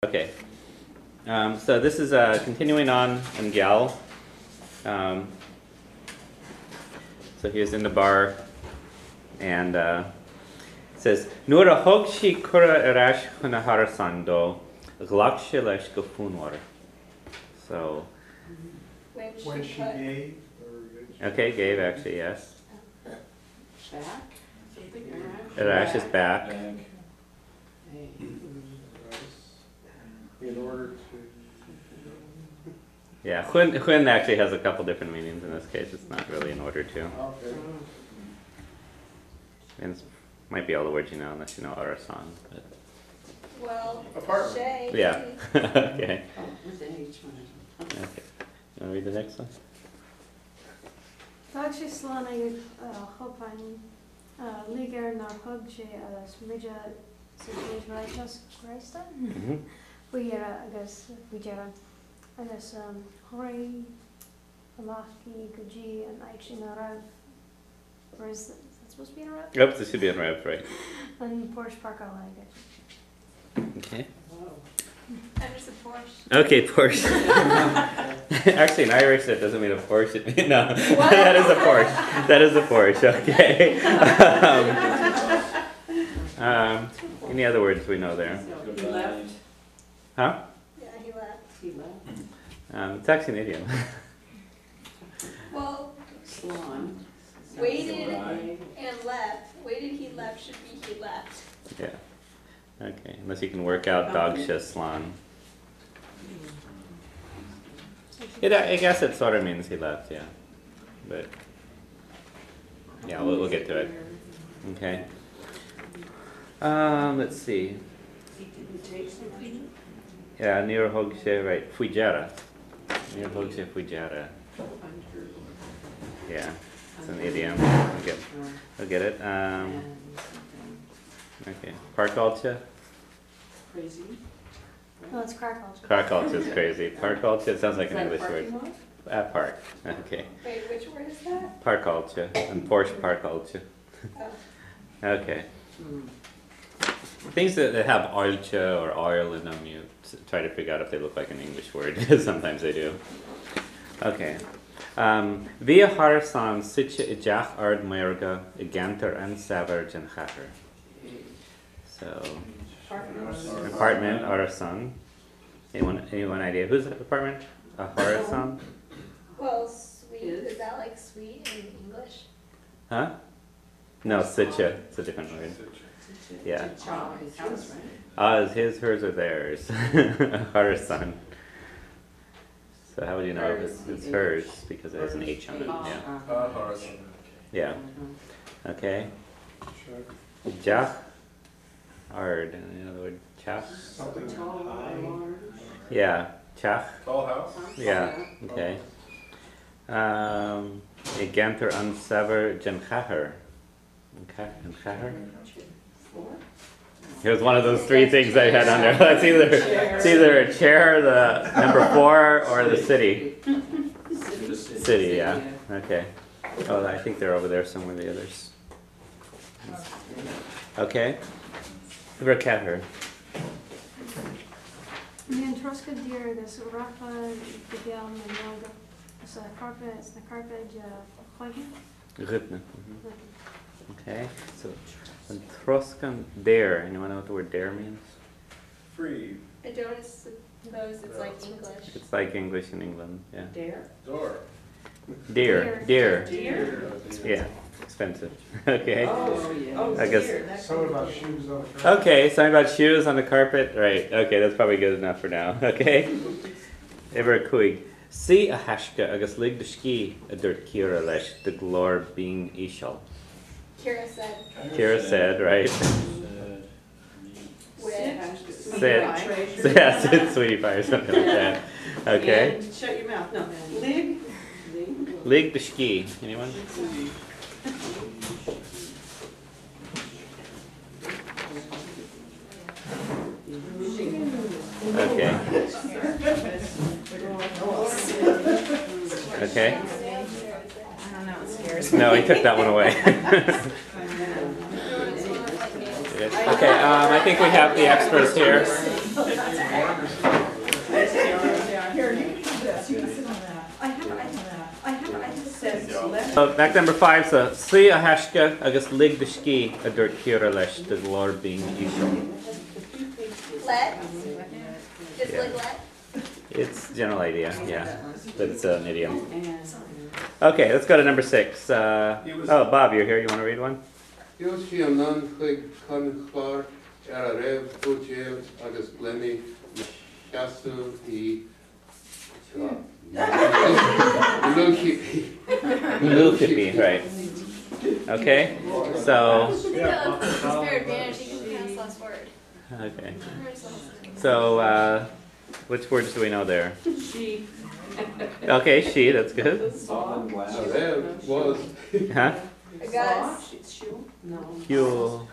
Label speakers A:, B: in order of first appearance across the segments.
A: Okay, so this is continuing on in Geall. So he was in the bar, and it says, Nura hogshi kura irash huna harasando, glakshi lesh gafunwar. So,
B: When she gave?
A: okay, gave actually, yes.
C: Back?
A: Irash is back.
B: In order to...
A: Yeah, Cuid actually has a couple different meanings in this case. It's not really in order to.
B: Okay.
A: And it might be all the words you know, unless you know our song. But.
D: Well,
B: Apartment.
D: Shay.
A: Yeah. Okay.
C: Oh, within each one.
A: Okay. You want to read the next one?
E: Dagje slanning hopan liger naar hugje smidja situations Christa. We agus hori alaki guji and aichin arav. Or is that supposed to be in Arav?
A: Oops, this should be in Rev, right?
E: And Porsche Park I like
A: Okay.
D: I'm just a Porsche.
A: Okay, Porsche. Actually, in Irish, that doesn't mean a Porsche. It means, no, that is a Porsche. That is a Porsche. Okay. Any other words we know there?
C: He left.
A: Huh?
D: Yeah, he left.
C: He left.
A: It's actually an idiom.
D: Well,
C: Swan.
D: waited and left. Waited, he left should be he left.
A: Yeah. Okay. Unless you can work out Dagsha Slan. I guess it sort of means he left, yeah. But yeah, we'll get to it. Okay. Let's see.
C: He didn't take something.
A: Yeah, near Hogshe, right? Fujara. Near Hogshe Fujara. Yeah, it's an idiom. I'll get it. Okay. Parkalcha?
C: Crazy.
E: No, it's Krakow.
A: Parkalcha is crazy. Parkalcha, it sounds like
C: Is
A: an
C: that a
A: English word.
C: parking lot?
A: Park. Okay.
D: Wait, which word is that?
A: Parkalcha. And Porsche Parkalcha.
D: Oh.
A: Okay. Things that have oilcha or oil in them, you try to figure out if they look like an English word. Sometimes they do. Okay. Via Harasan Sitcha Ijach Ard Merga Iganter and Savage and Hatter. So, apartment, Arasan. Anyone idea? Who's the apartment? A Harasan?
D: Well, sweet. Is that like sweet in English?
A: Huh? No, Sitcha. It's a different word. Yeah.
C: His house, right?
A: His, hers, or theirs. Harasan. So how would you know if it's hers? Because it has an H on it. Yeah. Yeah. Okay. Jah. Ard. Any other word? Chach.
B: Something high.
A: Yeah. Chach.
B: Tall house?
A: Yeah. Okay. Eganter unsever genchaher. Genchaher. Here's one of those three things I had on there. It's either a chair, the number 4, or the city. City, yeah. Okay. Oh, I think they're over there somewhere, the others. Okay. Verketter.
E: Min troska deer this Rafa the Geall and Melga. It's a carpet, it's the carpet
A: Ritne. Okay. So, Troskan dare. Anyone know what the word dare means?
B: Free.
D: I don't suppose it's like English.
A: It's like English in England, yeah.
C: Dare.
B: Door.
A: Deer.
C: Deer.
A: Yeah, expensive. Okay.
C: Oh, yeah.
A: I guess.
B: Something about shoes on the carpet.
A: Okay, something about shoes on the carpet. Right. Okay, that's probably good enough for now. Okay. Ever Cuid. See a hashka agus lig the ski a dirt kira lesh the glor being ishal.
D: Kira said.
A: Kira said, right?
D: With.
A: Said. Yeah, said sweetie pie or something like that. Okay.
C: And shut your mouth. No. Lig.
A: Lig the ski. Anyone? Okay. Okay.
C: I don't know. It scares
A: No, he took that one away. Okay, I think we have the extras here. So back to number 5, so Sli a hashka agus lig de ski a dirt kira lesh the Lord being isham.
D: Let. Just
A: Yeah.
D: like let.
A: It's general idea, yeah, but it's an idiom. Okay, let's go to number 6. Oh, Bob, you're here. You want to read one?
F: Yoshi an nan chuig chun chlár ar a raibh fútéil agus glenny cheasú í
A: Lukipi, right. Okay, so,
E: Spare advantage, you can pronounce the last word.
A: okay. So, which words do we know there?
C: She.
A: Okay, she, that's good.
F: A raibh was
A: Huh?
D: Gus.
C: No.
A: Huel.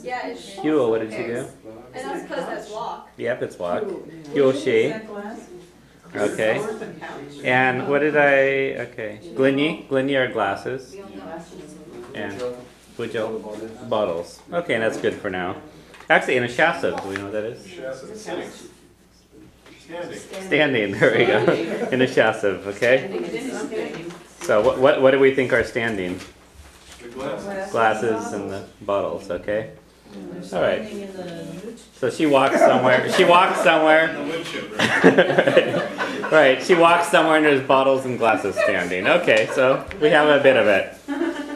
D: Yeah, it's
A: Huel, what did she do?
D: And that's because that's walk.
A: Yep, it's walk. Huel, she. Okay. And what did I, okay. Glinny are glasses. And Bujo, bottles. Okay, and that's good for now. Actually, in a shasav, do we know what that is? Standing, there we go. In a shasav, okay? So what do we think are standing? Glasses and the bottles, okay? All right. So she walks somewhere. She walks somewhere. Right. She walks somewhere and there's bottles and glasses standing. Okay, so we have a bit of it.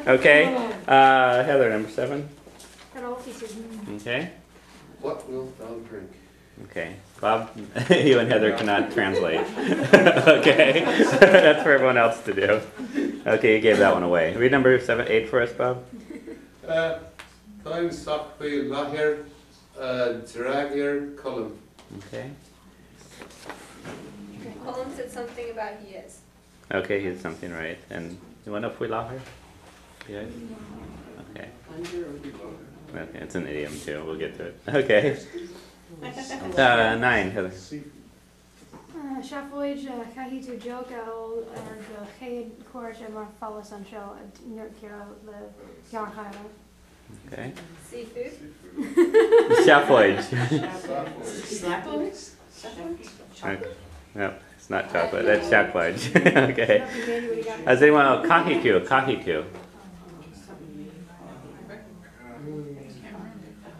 A: Okay. Heather, number 7. Okay.
F: what wilt thou drink?
A: Okay. Bob, you and Heather cannot translate. Okay. That's for everyone else to do. Okay, you gave that one away. Read number 8 for us, Bob.
F: Time sochfu lahir dragir column.
A: Okay.
D: Colin said something about he is.
A: Okay, he's something right. And you want to know if we love her? Yeah. Okay. Okay, it's an idiom too. We'll get to it. Okay. 9, Heather.
E: Shafoid, Kahitu Jokel, and Geall Court and Marfalis on show at Nurkira, the Yarhaira.
A: Okay.
D: Seafood.
A: Shafwage.
C: Snapples?
A: No, it's not chocolate. That's shafwage. Okay. Does anyone know kahiku? Kahiku.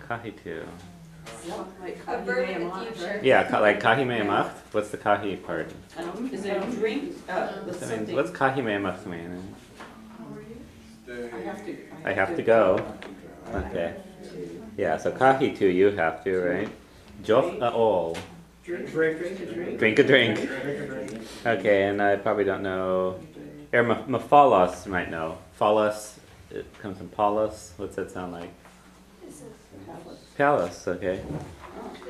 A: Kahitu.
D: A verb in the future.
A: Yeah, like kahime amacht. What's the kahi part?
C: Is it a drink?
A: I mean,
C: Something.
A: what's kahime amacht mean?
C: I
A: I have to go. Okay. Yeah, so kahitu, you have to, right? Joch all. Drink a drink. Okay, and I probably don't know. Maphalos might know. Phalos, it comes from Paulus. What's that sound like? Palace, okay.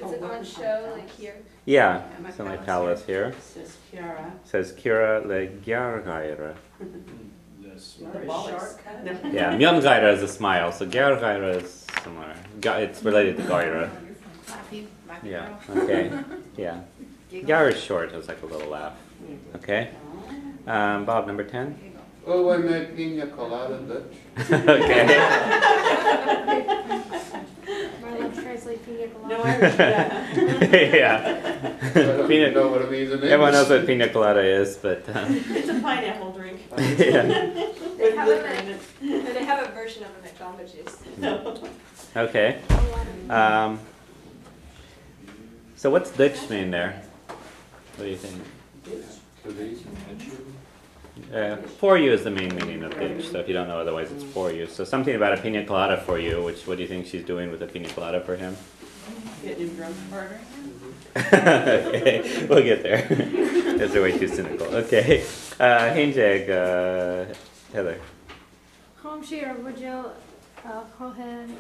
D: Is it on show, like here?
A: Yeah, something like palace here.
C: Says Kiara.
A: Says Kira le Gyargaira.
C: The ball is cut.
A: Yeah, Myongaira is a smile, so Gyargaira is similar. It's related to Gaira. Yeah, okay. Yeah. Gyar is short, it's like a little laugh. Okay. Bob, number 10?
F: Oh, I made pina colada Dutch.
A: Okay.
E: Marlon translate pina colada.
C: No, I heard that.
A: Yeah.
F: I don't
A: Pina-
F: even know what it means in
A: Everyone knows
F: English.
A: what pina colada is, but
C: It's a pineapple drink.
A: yeah.
D: They
C: With
D: have,
C: liquor in it.
D: no, they have a version of it at Jamba Juice.
A: Okay. So what's Dutch mean there? What do you think? For you is the main meaning of Dutch, so if you don't know otherwise it's for you. So something about a pina colada for you, which what do you think she's doing with a pina colada for him?
C: Getting him drunk harder.
A: Okay, we'll get there. Those are way too cynical. Okay. Heinjeg, Heather.
E: Home share Woodjill, Cohen,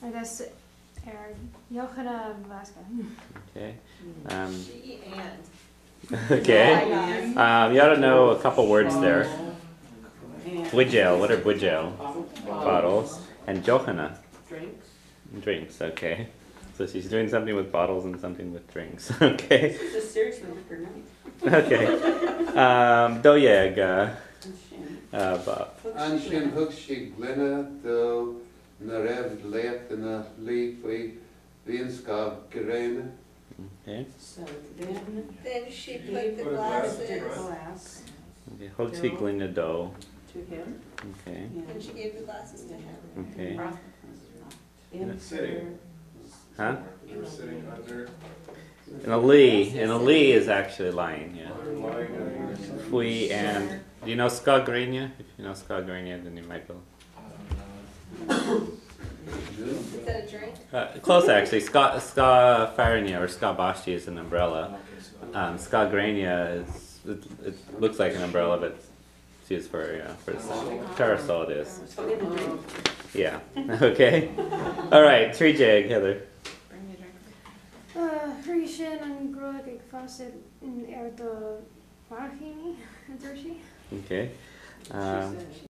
E: I guess, Johanna Vasca.
A: Okay.
D: She and.
A: Okay. You ought to know a couple words there.
C: And
A: Geall, what are Geall? Bottles. And Johanna,
C: drinks.
A: drinks. Okay. So she's doing something with bottles and something with drinks. Okay.
C: It's a seriously liquor night.
A: Okay. Doyeg, Bob.
F: An sin thug si glynne do na raibh leachtainna lífaí bhíon scab goréine.
A: Okay.
C: So then
D: Then she
C: he
D: put the
C: put the
D: glasses
C: glass
A: Okay, Hofshi Glina Do.
C: To him.
A: Okay.
D: And she gave the glasses to him.
A: Okay.
C: In
B: Sitting.
A: Huh?
B: They're sitting under,
A: And a Lee is actually lying, yeah.
B: they're lying on either side.
A: Fui and do you know Skagrinia? If you know Skagrinia, then you might go.
D: Is that a drink?
A: Close actually. Ska Farinia or Ska Bashti is an umbrella. Skagrinia is it looks like an umbrella, but it's used for the parasol. It is.
C: So get a drink.
A: Yeah. Okay. All right. Tree jag, Heather.
C: Bring me a drink.
E: Hrishin and Gruig ag fasid in erdo Marhini, Durshi.
A: Okay.
C: She said she